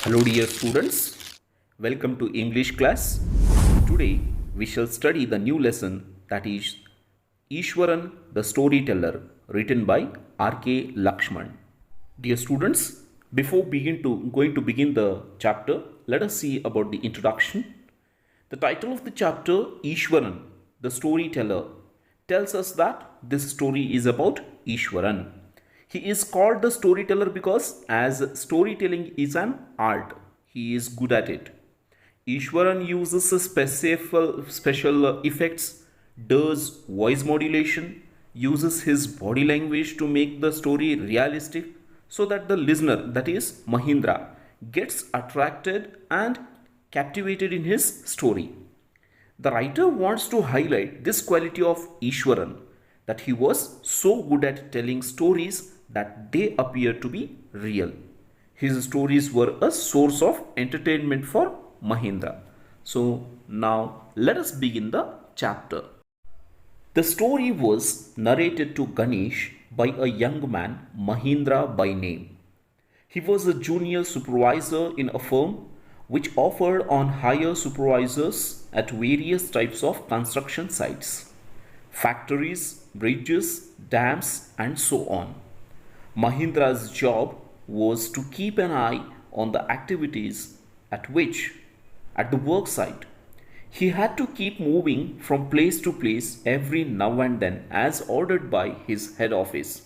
Hello, dear students. Welcome to English class. Today we shall study the new lesson, that is Ishwaran the Storyteller, written by R.K. Lakshman. Dear students, before going to begin the chapter, let us see about the introduction. The title of the chapter, Ishwaran the Storyteller, tells us that this story is about Ishwaran. He is called the storyteller because, as storytelling is an art, he is good at it. Ishwaran uses special effects, does voice modulation, uses his body language to make the story realistic so that the listener, that is Mahindra, gets attracted and captivated in his story. The writer wants to highlight this quality of Ishwaran, that he was so good at telling stories that they appear to be real. His stories were a source of entertainment for Mahindra. So now let us begin the chapter. The story was narrated to Ganesh by a young man, Mahindra by name. He was a junior supervisor in a firm which offered on hire supervisors at various types of construction sites, factories, bridges, dams, and so on. Mahindra's job was to keep an eye on the activities at the work site. He had to keep moving from place to place every now and then as ordered by his head office.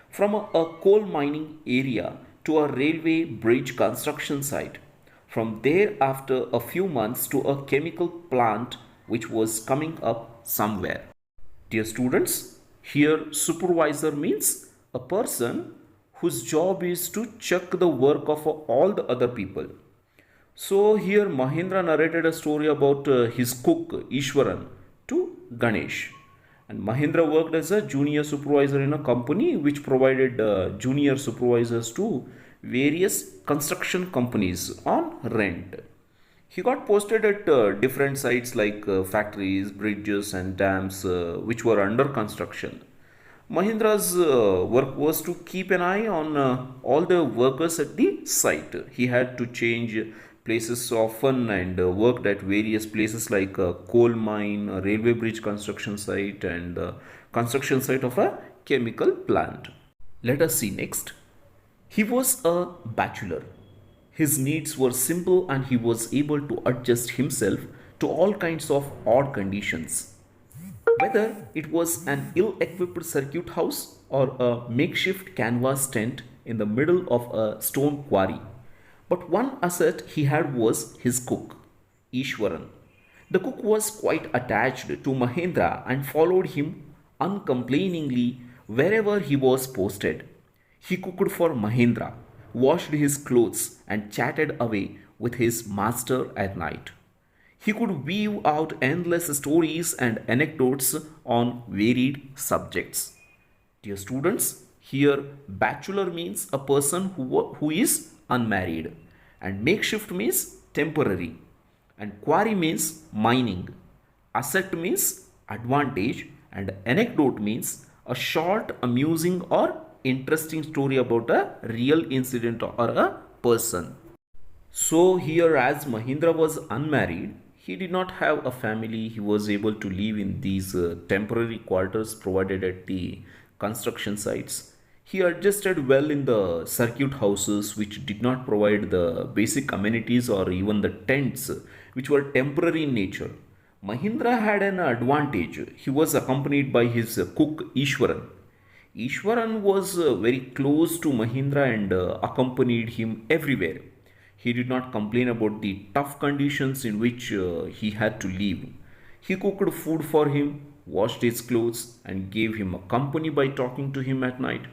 From a coal mining area to a railway bridge construction site. From there, after a few months, to a chemical plant which was coming up somewhere. Dear students, here supervisor means a person whose job is to check the work of all the other people. So here Mahindra narrated a story about his cook Ishwaran to Ganesh. And Mahindra worked as a junior supervisor in a company which provided junior supervisors to various construction companies on rent. He got posted at different sites like factories, bridges, and dams which were under construction. Mahindra's work was to keep an eye on all the workers at the site. He had to change places often and worked at various places like a coal mine, a railway bridge construction site, and construction site of a chemical plant. Let us see next. He was a bachelor. His needs were simple and he was able to adjust himself to all kinds of odd conditions. Whether it was an ill equipped circuit house or a makeshift canvas tent in the middle of a stone quarry. But one asset he had was his cook, Ishwaran. The cook was quite attached to Mahendra and followed him uncomplainingly wherever he was posted. He cooked for Mahendra, washed his clothes, and chatted away with his master at night. He could weave out endless stories and anecdotes on varied subjects. Dear students, here bachelor means a person who is unmarried, and makeshift means temporary, and quarry means mining, asset means advantage, and anecdote means a short, amusing, or interesting story about a real incident or a person. So, here, as Mahindra was unmarried, he did not have a family. He was able to live in these temporary quarters provided at the construction sites. He adjusted well in the circuit houses, which did not provide the basic amenities or even the tents, which were temporary in nature. Mahindra had an advantage. He was accompanied by his cook Ishwaran. Ishwaran was very close to Mahindra and accompanied him everywhere. He did not complain about the tough conditions in which he had to live. He cooked food for him, washed his clothes, and gave him a company by talking to him at night.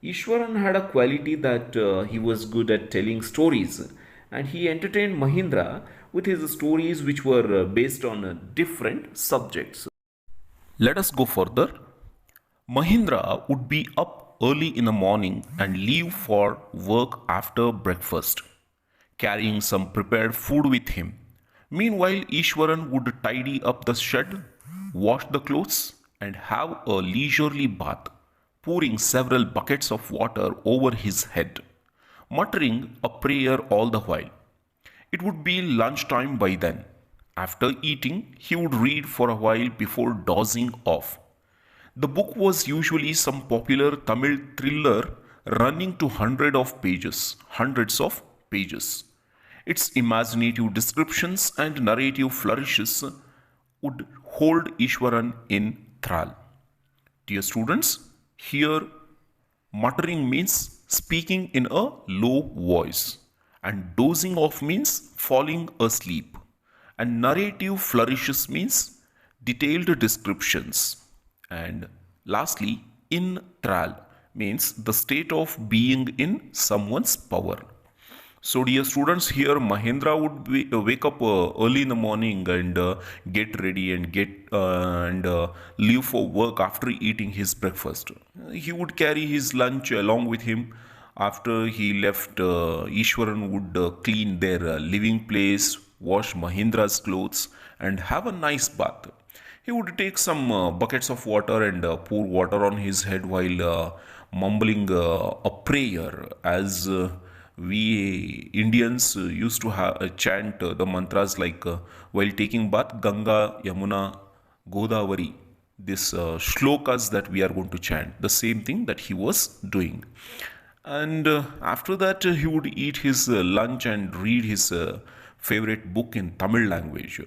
Ishwaran had a quality that he was good at telling stories, and he entertained Mahindra with his stories which were based on different subjects. Let us go further. Mahindra would be up early in the morning and leave for work after breakfast, carrying some prepared food with him. Meanwhile, Ishwaran would tidy up the shed, wash the clothes, and have a leisurely bath, pouring several buckets of water over his head, muttering a prayer all the while. It would be lunchtime by then. After eating, he would read for a while before dozing off. The book was usually some popular Tamil thriller running to hundreds of pages. Its imaginative descriptions and narrative flourishes would hold Ishwaran in thrall. Dear students, here muttering means speaking in a low voice, and dozing off means falling asleep, and narrative flourishes means detailed descriptions. And lastly, in thrall means the state of being in someone's power. So, dear students, here Mahendra would wake up early in the morning and get ready and get and leave for work after eating his breakfast. He would carry his lunch along with him. After he left, Ishwaran would clean their living place, wash Mahendra's clothes, and have a nice bath. He would take some buckets of water and pour water on his head while mumbling a prayer as we Indians used to chant the mantras like while taking bath Ganga, Yamuna, Godavari. This shlokas that we are going to chant, the same thing that he was doing. And after that, he would eat his lunch and read his favorite book in Tamil language.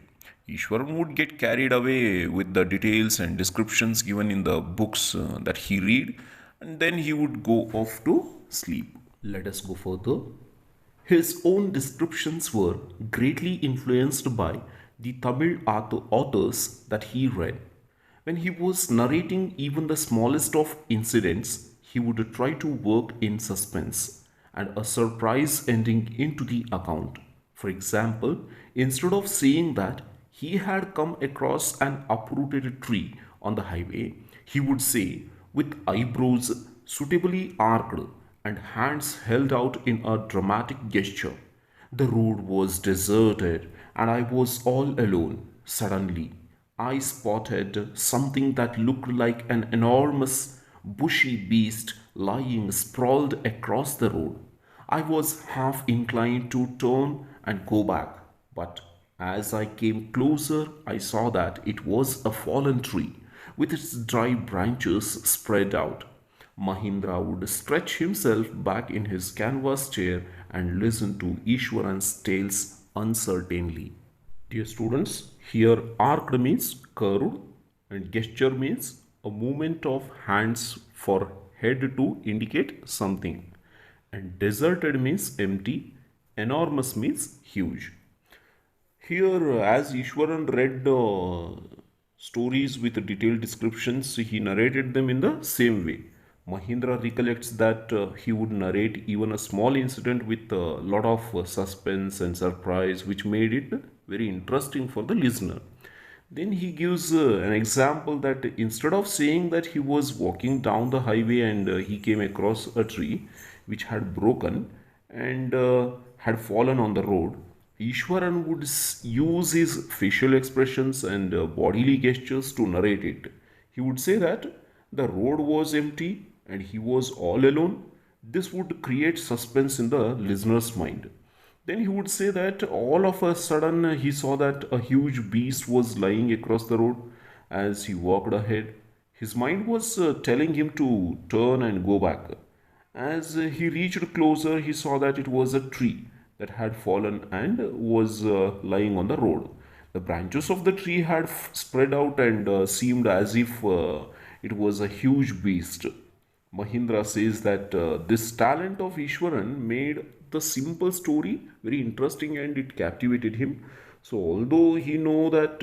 Ishwaran would get carried away with the details and descriptions given in the books that he read, and then he would go off to sleep. Let us go further. His own descriptions were greatly influenced by the Tamil authors that he read. When he was narrating even the smallest of incidents, he would try to work in suspense and a surprise ending into the account. For example, instead of saying that he had come across an uprooted tree on the highway, he would say, with eyebrows suitably arched and hands held out in a dramatic gesture, the road was deserted and I was all alone. Suddenly, I spotted something that looked like an enormous bushy beast lying sprawled across the road. I was half inclined to turn and go back, but as I came closer, I saw that it was a fallen tree with its dry branches spread out. Mahindra would stretch himself back in his canvas chair and listen to Ishwaran's tales uncertainly. Dear students, here arched means curved and gesture means a movement of hands for head to indicate something. And deserted means empty, enormous means huge. Here, as Ishwaran read stories with detailed descriptions, he narrated them in the same way. Mahindra recollects that he would narrate even a small incident with a lot of suspense and surprise, which made it very interesting for the listener. Then he gives an example that instead of saying that he was walking down the highway and he came across a tree which had broken and had fallen on the road, Ishwaran would use his facial expressions and bodily gestures to narrate it. He would say that the road was empty and he was all alone. This would create suspense in the listener's mind. Then he would say that all of a sudden he saw that a huge beast was lying across the road as he walked ahead. His mind was telling him to turn and go back. As he reached closer, he saw that it was a tree that had fallen and was lying on the road. The branches of the tree had spread out and seemed as if it was a huge beast. Mahindra says that this talent of Ishwaran made the simple story very interesting and it captivated him. So, although he know that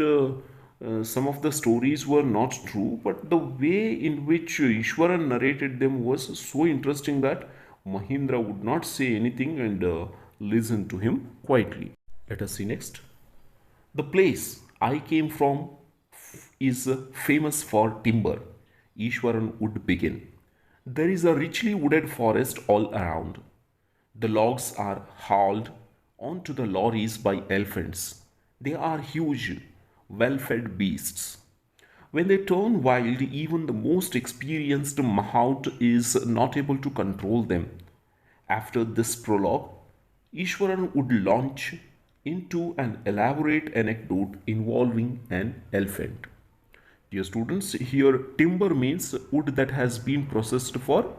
some of the stories were not true, but the way in which Ishwaran narrated them was so interesting that Mahindra would not say anything and listen to him quietly. Let us see next. The place I came from is famous for timber. Ishwaran would begin. There is a richly wooded forest all around. The logs are hauled onto the lorries by elephants. They are huge, well fed beasts. When they turn wild, even the most experienced mahout is not able to control them. After this prologue, Ishwaran would launch into an elaborate anecdote involving an elephant. Dear students, here timber means wood that has been processed for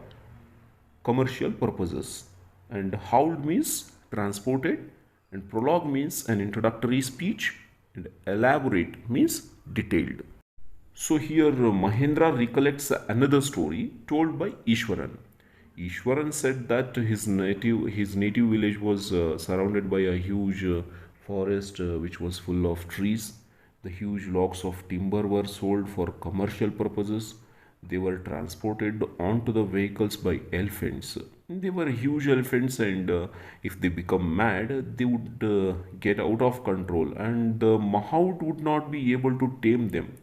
commercial purposes, and hauled means transported, and prologue means an introductory speech, and elaborate means detailed. So here Mahendra recollects another story told by Ishwaran. Ishwaran said that his native village was surrounded by a huge forest which was full of trees. The huge logs of timber were sold for commercial purposes. They were transported onto the vehicles by elephants. They were huge elephants, and if they become mad, they would get out of control, and the mahout would not be able to tame them.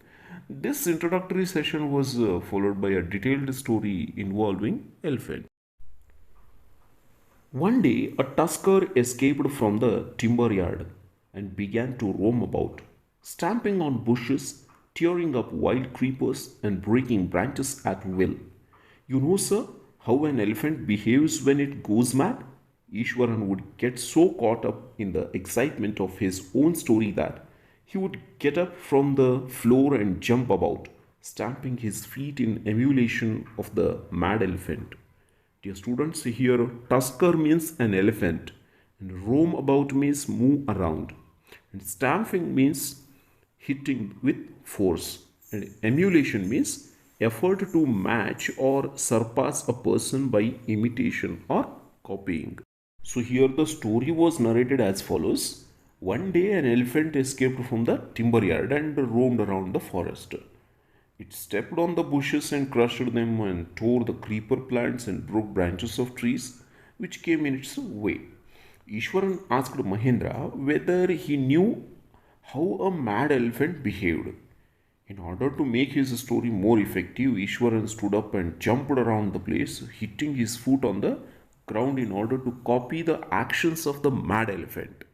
This introductory session was followed by a detailed story involving elephant. One day, a tusker escaped from the timber yard and began to roam about, stamping on bushes, tearing up wild creepers, and breaking branches at will. You know, sir, how an elephant behaves when it goes mad? Ishwaran would get so caught up in the excitement of his own story that he would get up from the floor and jump about, stamping his feet in emulation of the mad elephant. Dear students, here tusker means an elephant, and roam about means move around, and stamping means hitting with force, and emulation means effort to match or surpass a person by imitation or copying. So here the story was narrated as follows. One day an elephant escaped from the timber yard and roamed around the forest. It stepped on the bushes and crushed them and tore the creeper plants and broke branches of trees which came in its way. Ishwaran asked Mahendra whether he knew how a mad elephant behaved. In order to make his story more effective, Ishwaran stood up and jumped around the place, hitting his foot on the ground in order to copy the actions of the mad elephant.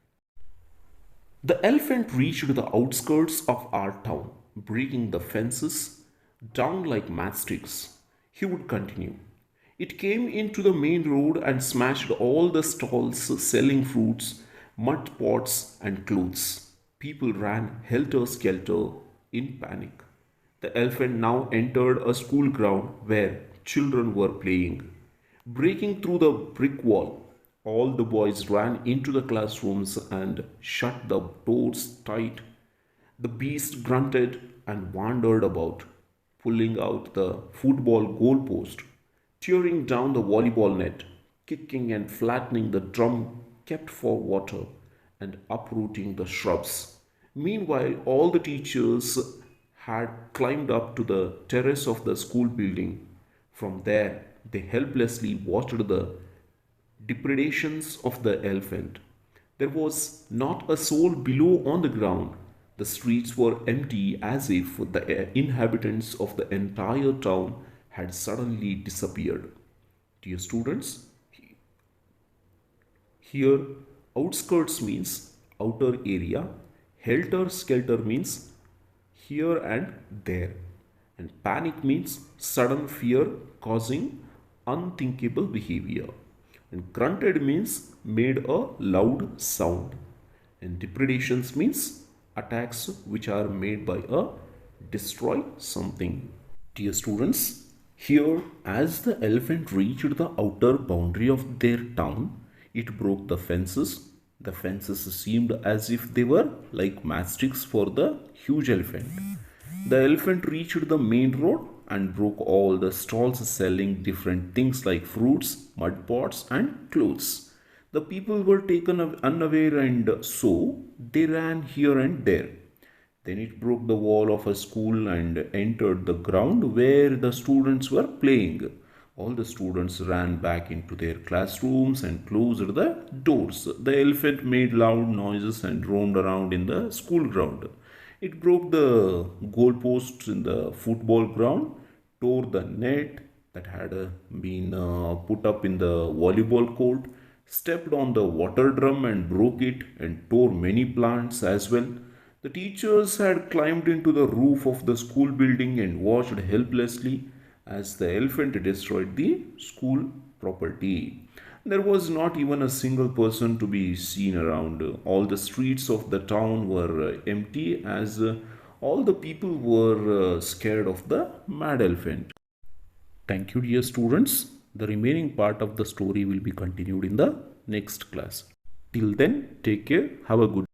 The elephant reached the outskirts of our town, breaking the fences down like matchsticks. He would continue. It came into the main road and smashed all the stalls selling fruits, mud pots, and clothes. People ran helter skelter in panic. The elephant now entered a school ground where children were playing. Breaking through the brick wall, all the boys ran into the classrooms and shut the doors tight. The beast grunted and wandered about, pulling out the football goalpost, tearing down the volleyball net, kicking and flattening the drum kept for water, and uprooting the shrubs. Meanwhile, all the teachers had climbed up to the terrace of the school building. From there, they helplessly watched the depredations of the elephant. There was not a soul below on the ground. The streets were empty as if the inhabitants of the entire town had suddenly disappeared. Dear students, here outskirts means outer area, helter skelter means here and there, and panic means sudden fear causing unthinkable behavior, and grunted means made a loud sound, and depredations means attacks which are made by a destroy something. Dear students, here as the elephant reached the outer boundary of their town, it broke the fences. The fences seemed as if they were like matchsticks for the huge elephant. The elephant reached the main road and broke all the stalls selling different things like fruits, mud pots, and clothes. The people were taken unaware, and so they ran here and there. Then it broke the wall of a school and entered the ground where the students were playing. All the students ran back into their classrooms and closed the doors. The elephant made loud noises and roamed around in the school ground. It broke the goalposts in the football ground, tore the net that had been put up in the volleyball court, stepped on the water drum and broke it, and tore many plants as well. The teachers had climbed into the roof of the school building and watched helplessly as the elephant destroyed the school property. There was not even a single person to be seen around. All the streets of the town were empty as all the people were scared of the mad elephant. Thank you, dear students. The remaining part of the story will be continued in the next class. Till then, take care. Have a good